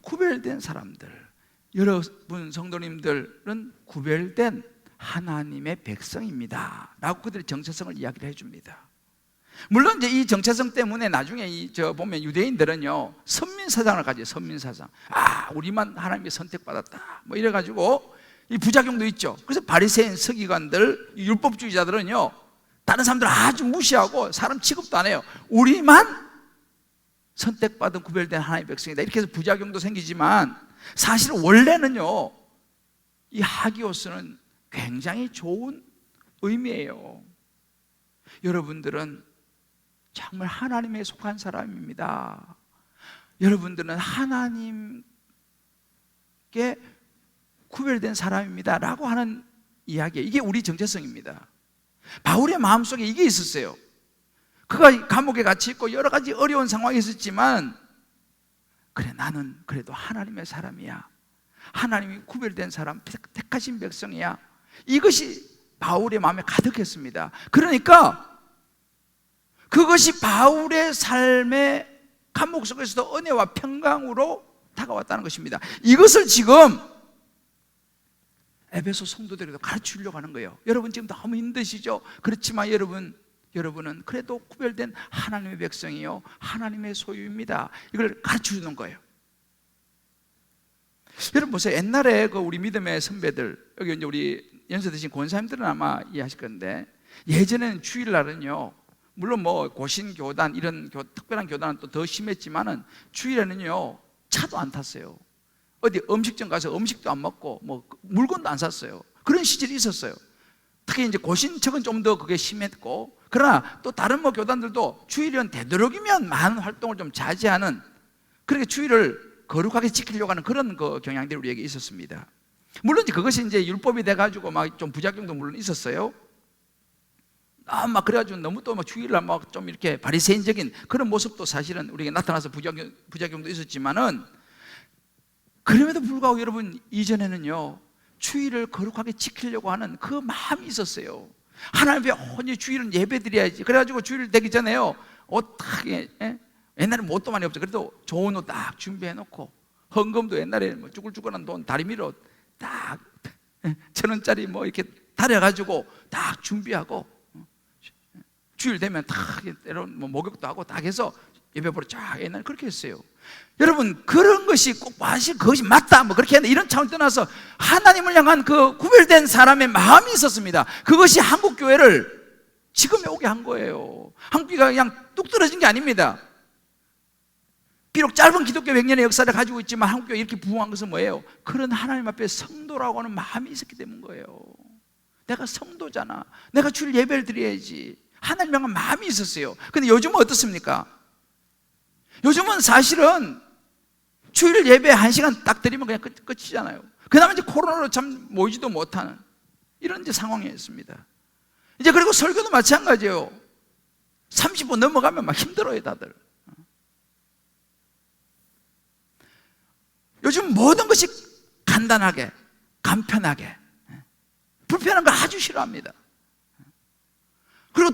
구별된 사람들, 여러분 성도님들은 구별된 하나님의 백성입니다 라고 그들의 정체성을 이야기를 해줍니다. 물론 이제 이 정체성 때문에 나중에 보면 유대인들은요, 선민사상을 가져요. 선민사상. 우리만 하나님의 선택받았다, 뭐 이래가지고 이 부작용도 있죠. 그래서 바리새인 서기관들, 율법주의자들은요, 다른 사람들 아주 무시하고 사람 취급도 안 해요. 우리만 선택받은 구별된 하나님의 백성이다, 이렇게 해서 부작용도 생기지만, 사실 원래는요, 이 하기오스는 굉장히 좋은 의미예요. 여러분들은 정말 하나님에 속한 사람입니다. 여러분들은 하나님께 구별된 사람입니다 라고 하는 이야기예요. 이게 우리 정체성입니다. 바울의 마음속에 이게 있었어요. 그가 감옥에 갇혀 있고 여러 가지 어려운 상황이 있었지만, 그래, 나는 그래도 하나님의 사람이야, 하나님이 구별된 사람, 택하신 백성이야, 이것이 바울의 마음에 가득했습니다. 그러니까 그것이 바울의 삶의 감옥 속에서도 은혜와 평강으로 다가왔다는 것입니다. 이것을 지금 에베소 성도들에게도 가르치려고 하는 거예요. 여러분 지금 너무 힘드시죠? 그렇지만 여러분은 그래도 구별된 하나님의 백성이요, 하나님의 소유입니다. 이걸 가르쳐주는 거예요. 여러분 보세요. 옛날에 우리 믿음의 선배들, 여기 이제 우리 연세 드신 권사님들은 아마 이해하실 건데, 예전에는 주일날은요, 물론 뭐 고신교단, 이런 특별한 교단은 또 더 심했지만은, 주일에는요 차도 안 탔어요. 어디 음식점 가서 음식도 안 먹고 뭐 물건도 안 샀어요. 그런 시절이 있었어요. 특히 이제 고신척은 좀 더 그게 심했고, 그러나 또 다른 뭐 교단들도 주일은 되도록이면 많은 활동을 좀 자제하는, 그렇게 주일을 거룩하게 지키려고 하는 그런 경향들이 우리에게 있었습니다. 물론 그것이 이제 율법이 돼가지고 막 좀 부작용도 물론 있었어요. 막 그래가지고 너무 또 막 주일날 막 좀 이렇게 바리새인적인 그런 모습도 사실은 우리에게 나타나서 부작용도 있었지만은, 그럼에도 불구하고 여러분, 이전에는요 주일을 거룩하게 지키려고 하는 그 마음이 있었어요. 하나님 앞에 온전히 주일은 예배드려야지. 그래가지고 주일 되기 전에요, 옷 딱, 옛날에 뭐 옷도 많이 없죠. 그래도 좋은 옷 딱 준비해놓고, 헌금도 옛날에 뭐 쭈글쭈글한 돈 다리미로 딱 1,000원짜리 뭐 이렇게 달여가지고 딱 준비하고 주일 되면 딱 때론 뭐 목욕도 하고 딱 해서 예배 보러 쫙 옛날 그렇게 했어요. 여러분, 그런 것이 꼭 그것이 맞다 뭐 그렇게 했는데 이런 차원 떠나서 하나님을 향한 그 구별된 사람의 마음이 있었습니다. 그것이 한국 교회를 지금에 오게 한 거예요. 한국교회가 그냥 뚝 떨어진 게 아닙니다. 비록 짧은 기독교 100년의 역사를 가지고 있지만 한국교회가 이렇게 부흥한 것은 뭐예요? 그런 하나님 앞에 성도라고 하는 마음이 있었기 때문인 거예요. 내가 성도잖아, 내가 주일 예배를 드려야지, 하나님 향한 마음이 있었어요. 근데 요즘은 어떻습니까? 요즘은 사실은 주일 예배 1시간 딱 드리면 그냥 끝이잖아요. 그나마 이제 코로나로 참 모이지도 못하는 이런 이제 상황이었습니다. 이제 그리고 설교도 마찬가지예요. 30분 넘어가면 막 힘들어요, 다들. 요즘 모든 것이 간단하게, 간편하게, 불편한 걸 아주 싫어합니다. 그리고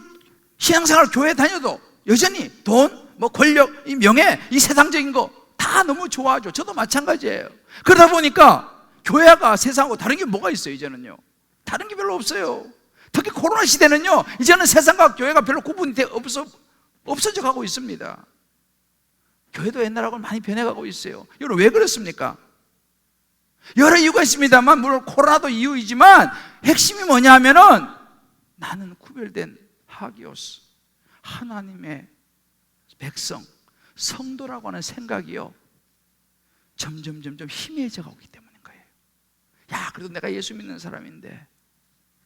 신앙생활 교회 다녀도 여전히 돈, 뭐 권력, 이 명예, 이 세상적인 거 다 너무 좋아하죠. 저도 마찬가지예요. 그러다 보니까 교회가 세상하고 다른 게 뭐가 있어요, 이제는요? 다른 게 별로 없어요. 특히 코로나 시대는요, 이제는 세상과 교회가 별로 구분이 없어져 가고 있습니다. 교회도 옛날하고는 많이 변해가고 있어요. 여러분, 왜 그렇습니까? 여러 이유가 있습니다만, 물론 코로나도 이유이지만 핵심이 뭐냐 하면은 나는 구별된 하기오스, 하나님의 백성, 성도라고 하는 생각이요 점점 희미해져 가고 있기 때문인 거예요. 야, 그래도 내가 예수 믿는 사람인데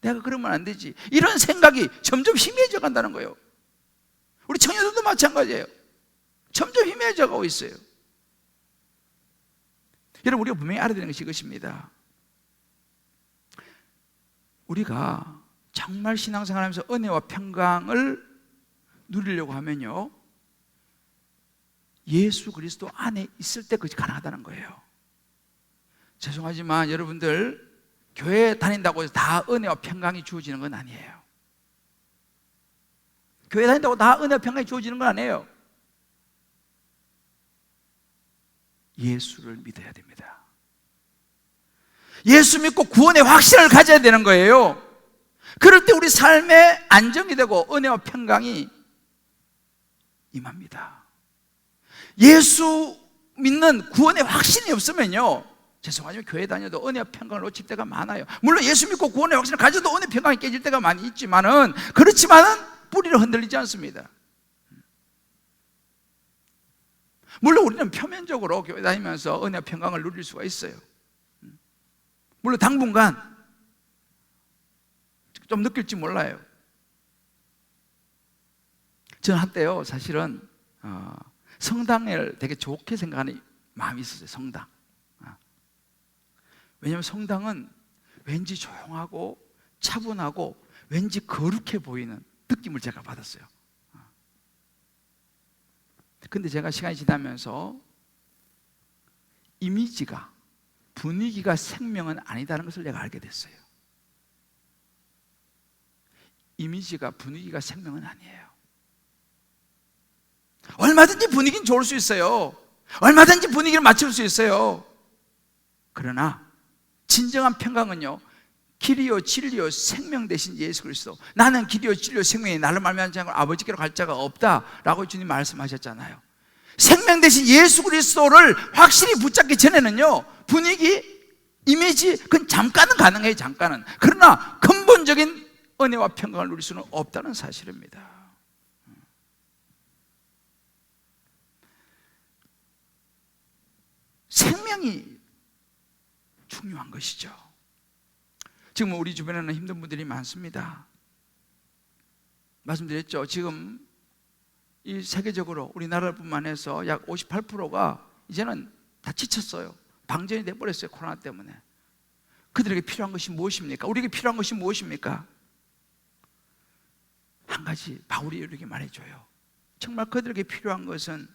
내가 그러면 안 되지, 이런 생각이 점점 희미해져 간다는 거예요. 우리 청년들도 마찬가지예요. 점점 희미해져 가고 있어요. 여러분, 우리가 분명히 알아야 되는 것이 이것입니다. 우리가 정말 신앙생활하면서 은혜와 평강을 누리려고 하면요, 예수 그리스도 안에 있을 때 그것이 가능하다는 거예요. 죄송하지만 여러분들, 교회 다닌다고 해서 다 은혜와 평강이 주어지는 건 아니에요. 교회 다닌다고 다 은혜와 평강이 주어지는 건 아니에요. 예수를 믿어야 됩니다. 예수 믿고 구원의 확신을 가져야 되는 거예요. 그럴 때 우리 삶에 안정이 되고 은혜와 평강이 임합니다. 예수 믿는 구원의 확신이 없으면요, 죄송하지만 교회 다녀도 은혜와 평강을 놓칠 때가 많아요. 물론 예수 믿고 구원의 확신을 가져도 은혜 평강이 깨질 때가 많이 있지만은, 그렇지만은 뿌리를 흔들리지 않습니다. 물론 우리는 표면적으로 교회 다니면서 은혜와 평강을 누릴 수가 있어요. 물론 당분간 좀 느낄지 몰라요. 저는 한때요, 사실은 성당을 되게 좋게 생각하는 마음이 있었어요. 성당. 왜냐하면 성당은 왠지 조용하고 차분하고 왠지 거룩해 보이는 느낌을 제가 받았어요. 근데 제가 시간이 지나면서 이미지가, 분위기가 생명은 아니다는 것을 내가 알게 됐어요. 이미지가, 분위기가 생명은 아니에요. 얼마든지 분위기는 좋을 수 있어요. 얼마든지 분위기를 맞출 수 있어요. 그러나 진정한 평강은요, 길이요 진리요 생명 되신 예수 그리스도, 나는 길이요 진리요 생명이 나를 말미암지 않고 아버지께로 갈 자가 없다라고 주님 말씀하셨잖아요. 생명 되신 예수 그리스도를 확실히 붙잡기 전에는요, 분위기, 이미지, 그건 잠깐은 가능해요. 잠깐은. 그러나 근본적인 은혜와 평강을 누릴 수는 없다는 사실입니다. 생명이 중요한 것이죠. 지금 우리 주변에는 힘든 분들이 많습니다. 말씀드렸죠. 지금 이 세계적으로 우리나라뿐만 해서 약 58%가 이제는 다 지쳤어요. 방전이 돼버렸어요. 코로나 때문에. 그들에게 필요한 것이 무엇입니까? 우리에게 필요한 것이 무엇입니까? 한 가지 바울이 이렇게 말해줘요. 정말 그들에게 필요한 것은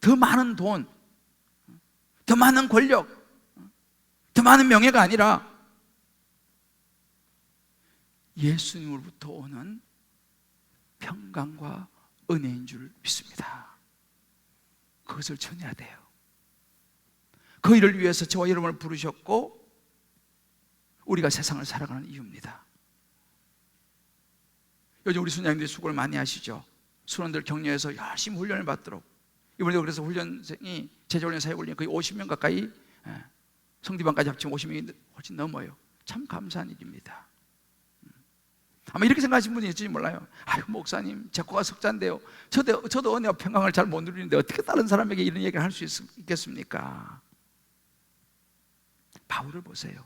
더 많은 돈, 더 많은 권력, 더 많은 명예가 아니라 예수님으로부터 오는 평강과 은혜인 줄 믿습니다. 그것을 전해야 돼요. 그 일을 위해서 저와 여러분을 부르셨고 우리가 세상을 살아가는 이유입니다. 요즘 우리 순장님들이 수고를 많이 하시죠. 순원들 격려해서 열심히 훈련을 받도록. 이번에도 그래서 훈련생이 제자훈련 사역훈련 거의 50명 가까이, 성디반까지 합치면 50명이 훨씬 넘어요. 참 감사한 일입니다. 아마 이렇게 생각하시는 분이 있을지 몰라요. 아유, 목사님, 제 거가 석자인데요. 저도 은혜와 평강을 잘 못 누리는데 어떻게 다른 사람에게 이런 얘기를 할 수 있겠습니까? 바울을 보세요.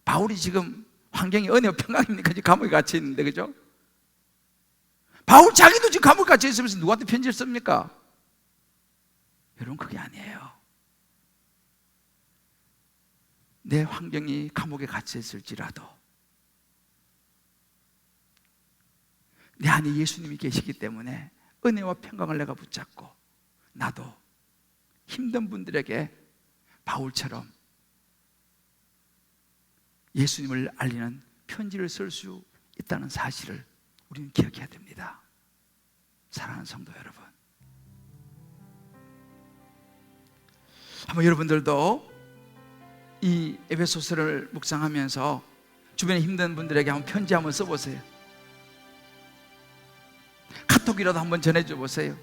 바울이 지금 환경이 은혜와 평강입니까? 지금 감옥에 갇혀 있는데, 그죠? 바울 자기도 지금 감옥에 갇혀 있으면서 누구한테 편지를 씁니까? 여러분, 그게 아니에요. 내 환경이 감옥에 갇혀 있을지라도 내 안에 예수님이 계시기 때문에 은혜와 평강을 내가 붙잡고, 나도 힘든 분들에게 바울처럼 예수님을 알리는 편지를 쓸 수 있다는 사실을 우리는 기억해야 됩니다. 사랑하는 성도 여러분, 한번 여러분들도 이 에베소서를 묵상하면서 주변에 힘든 분들에게 한번 편지 한번 써보세요. 카톡이라도 한번 전해줘 보세요.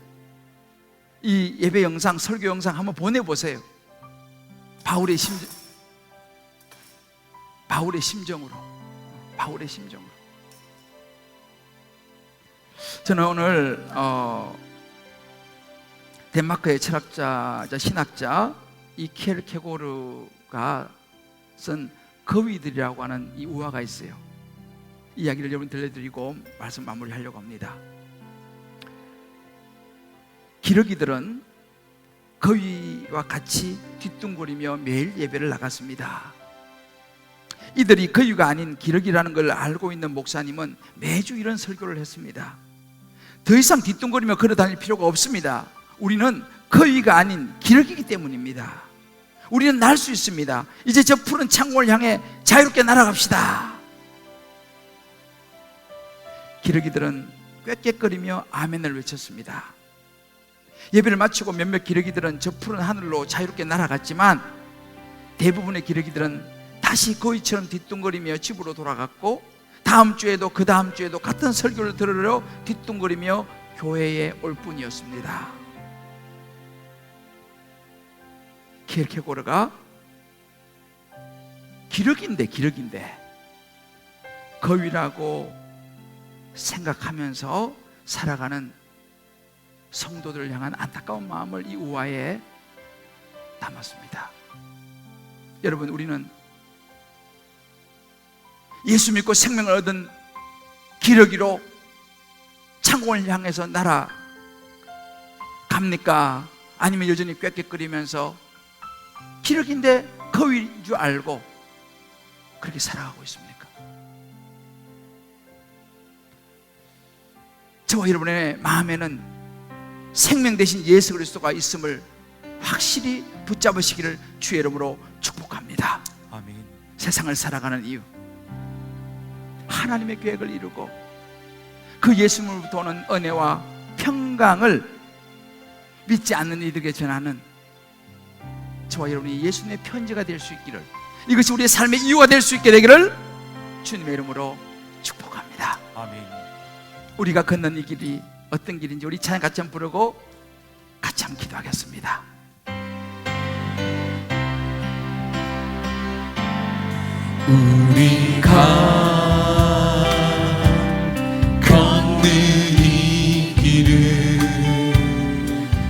이 예배 영상, 설교 영상 한번 보내보세요. 바울의 심정으로. 저는 오늘 덴마크의 철학자이자 신학자 이 키에르케고르가 쓴 거위들이라고 하는 이 우화가 있어요. 이 이야기를 여러분 들려드리고 말씀 마무리하려고 합니다. 기러기들은 거위와 같이 뒤뚱거리며 매일 예배를 나갔습니다. 이들이 거위가 아닌 기러기라는 걸 알고 있는 목사님은 매주 이런 설교를 했습니다. 더 이상 뒤뚱거리며 걸어다닐 필요가 없습니다. 우리는 거위가 아닌 기러기이기 때문입니다. 우리는 날 수 있습니다. 이제 저 푸른 창공을 향해 자유롭게 날아갑시다. 기러기들은 꽥꽥거리며 아멘을 외쳤습니다. 예배를 마치고 몇몇 기러기들은 저 푸른 하늘로 자유롭게 날아갔지만 대부분의 기러기들은 다시 거위처럼 뒤뚱거리며 집으로 돌아갔고, 다음 주에도 그 다음 주에도 같은 설교를 들으러 뒤뚱거리며 교회에 올 뿐이었습니다. 키에르케고르가 기러기인데 거위라고 생각하면서 살아가는 성도들을 향한 안타까운 마음을 이 우화에 담았습니다. 여러분, 우리는 예수 믿고 생명을 얻은 기러기로 창공을 향해서 날아갑니까? 아니면 여전히 꽥꽥거리면서 기러기인데 거위인 줄 알고 그렇게 살아가고 있습니까? 저와 여러분의 마음에는 생명 대신 예수 그리스도가 있음을 확실히 붙잡으시기를 주의 이름으로 축복합니다. 아멘. 세상을 살아가는 이유, 하나님의 계획을 이루고 그 예수님으로부터 오는 은혜와 평강을 믿지 않는 이들에게 전하는 저와 여러분이 예수님의 편지가 될 수 있기를, 이것이 우리의 삶의 이유가 될 수 있게 되기를 주님의 이름으로 축복합니다. 아멘. 우리가 걷는 이 길이 어떤 길인지 우리 찬양 같이 한번 부르고 같이 한번 기도하겠습니다. 우리가 걷는 이 길을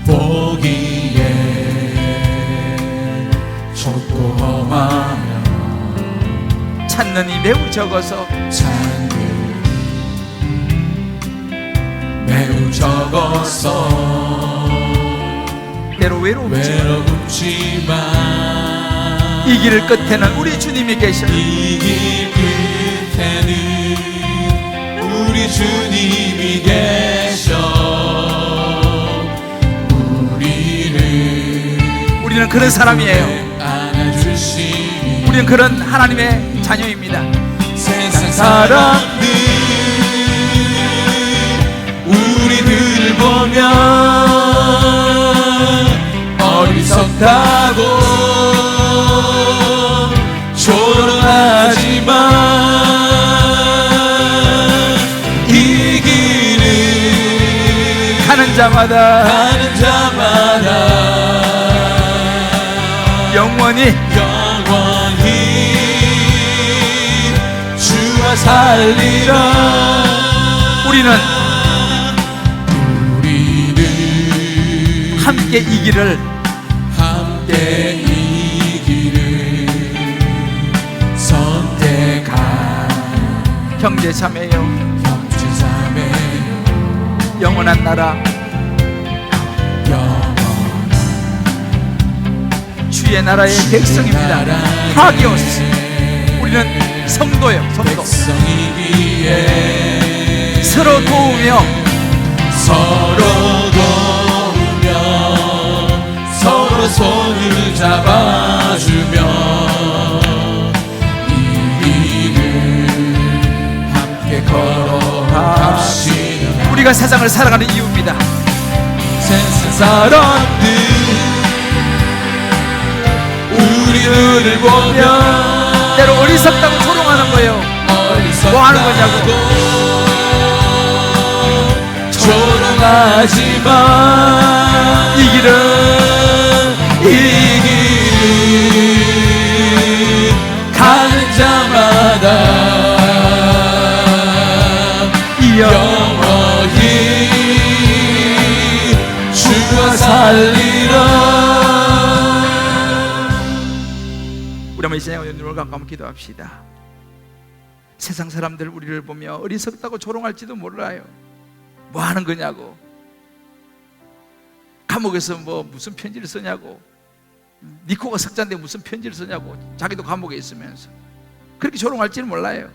보기에 좁고 험하며 찾는 이 매우 적어서 매우 적어서 때로 외롭지만 이 길 끝에는 우리 주님이 계셔. 이 길 끝에는 우리 주님이 계셔. 우리는 그런 사람이에요. 안아주시니 우리는 그런 하나님의 자녀입니다. 세상 사람들 우리들을 보면 어리석다고 조롱하지 자마다 가는 자마다 영원히 주와 살리라. 우리는 함께 이 길을 함께 이 길을 선택한 형제자매요 형제자매 영원한 나라 주의 나라의 백성입니다. 하기오스 우리는 성도예요. 성도. 백성이기에 서로 도우며 서로 손을 잡아주며 이 길을 함께 걸어갑시다. 우리가 세상을 살아가는 이유입니다. 세상 사람들 우리 눈을 보며 때로 어리석다고 조롱하는 거예요. 뭐 하는 거냐고. 조롱하지만 이 길은 가는 자마다 영원히 주가 살리라. 우리 한번 이 시간에 눈을 감고 한번 기도합시다. 세상 사람들 우리를 보며 어리석다고 조롱할지도 몰라요. 뭐 하는 거냐고. 감옥에서 뭐 무슨 편지를 쓰냐고. 니코가 석자인데 무슨 편지를 쓰냐고. 자기도 감옥에 있으면서 그렇게 조롱할지는 몰라요.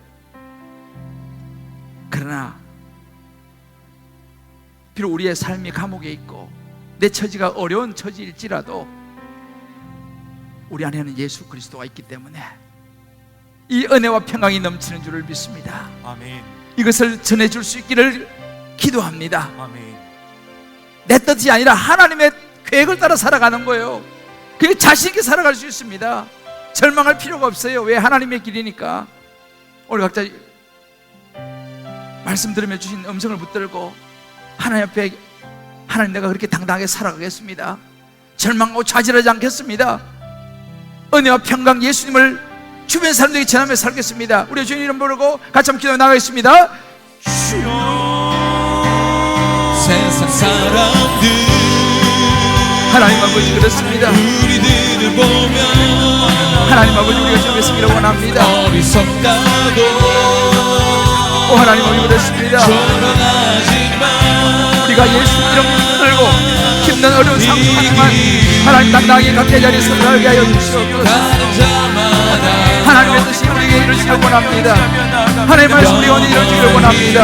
그러나 비록 우리의 삶이 감옥에 있고 내 처지가 어려운 처지일지라도 우리 안에는 예수 그리스도가 있기 때문에 이 은혜와 평강이 넘치는 줄을 믿습니다. 아멘. 이것을 전해줄 수 있기를 기도합니다. 아멘. 내 뜻이 아니라 하나님의 계획을 따라 살아가는 거예요. 그게 자신 있게 살아갈 수 있습니다. 절망할 필요가 없어요. 왜? 하나님의 길이니까. 오늘 각자 말씀 들으며 주신 음성을 붙들고 하나님 앞에 하나님 내가 그렇게 당당하게 살아가겠습니다. 절망하고 좌절하지 않겠습니다. 은혜와 평강 예수님을 주변 사람들에게 전하며 살겠습니다. 우리 주님 이름 부르고 같이 한번 기도해 나가겠습니다. 세상 사람들 하나님 아버지 그렇습니다. 우리들을 보며 하나님 아버지 우리가 주님을 원합니다. 어리석다고 오 하나님 아버지 그렇습니다. 조롱하지만 우리가 예수 이름 들고 힘든 어려운 상황 하지만 하나님 당당하게 각자의 자리에 서게 하여 주시옵소서. 가는 자마다 하나님의 뜻이 우리에게 이루어지길 원합니다. 하나님의 말씀 우리가 오늘 이루어지길 원합니다.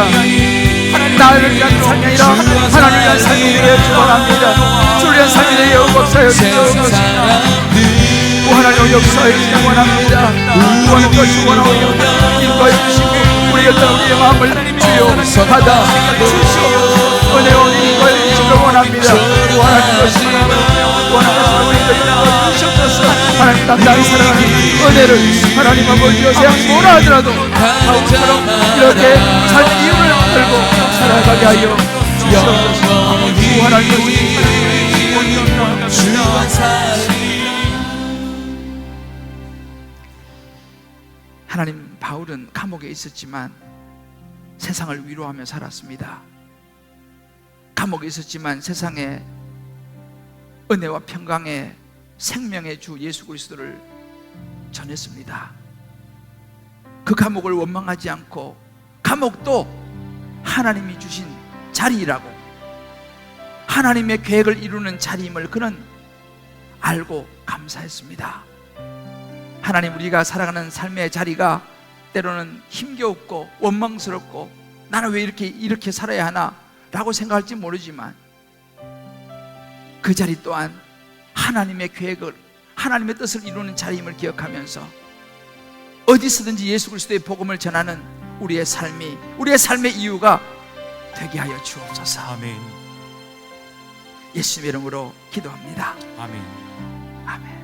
나를 위한 삶이 아니라 하나님을 위한 삶이 되길 원합니다. 주를 위한 삶이 되게 역사하여 주시옵소서. 오 하나님 역사하여 주시길 원합니다. 구원의 것이 원하오며 인도하여 주시고 우리의 우리의 마음을 주여 받아 주시옵소서. 은혜와 인도하여 주시길 원합니다. 오 하나님 것이 원하옵소서. 우리의 주시옵소서. 하나님 당당히 살아가는 은혜를 하나님 아버지여 세상 뭐라 하더라도 바울처럼 이렇게 삶의 이유를 들고 살아가게 하여 주시옵소서. 오 하나님 주와 살리라. 하나님 바울은 감옥에 있었지만 세상을 위로하며 살았습니다. 감옥에 있었지만 세상에 은혜와 평강의 생명의 주 예수 그리스도를 전했습니다. 그 감옥을 원망하지 않고 감옥도 하나님이 주신 자리라고 하나님의 계획을 이루는 자리임을 그는 알고 감사했습니다. 하나님 우리가 살아가는 삶의 자리가 때로는 힘겨웠고 원망스럽고 나는 왜 이렇게 살아야 하나 라고 생각할지 모르지만 그 자리 또한 하나님의 계획을 하나님의 뜻을 이루는 자리임을 기억하면서 어디서든지 예수 그리스도의 복음을 전하는 우리의 삶의 이유가 되게 하여 주옵소서. 아멘. 예수님의 이름으로 기도합니다. 아멘. 아멘.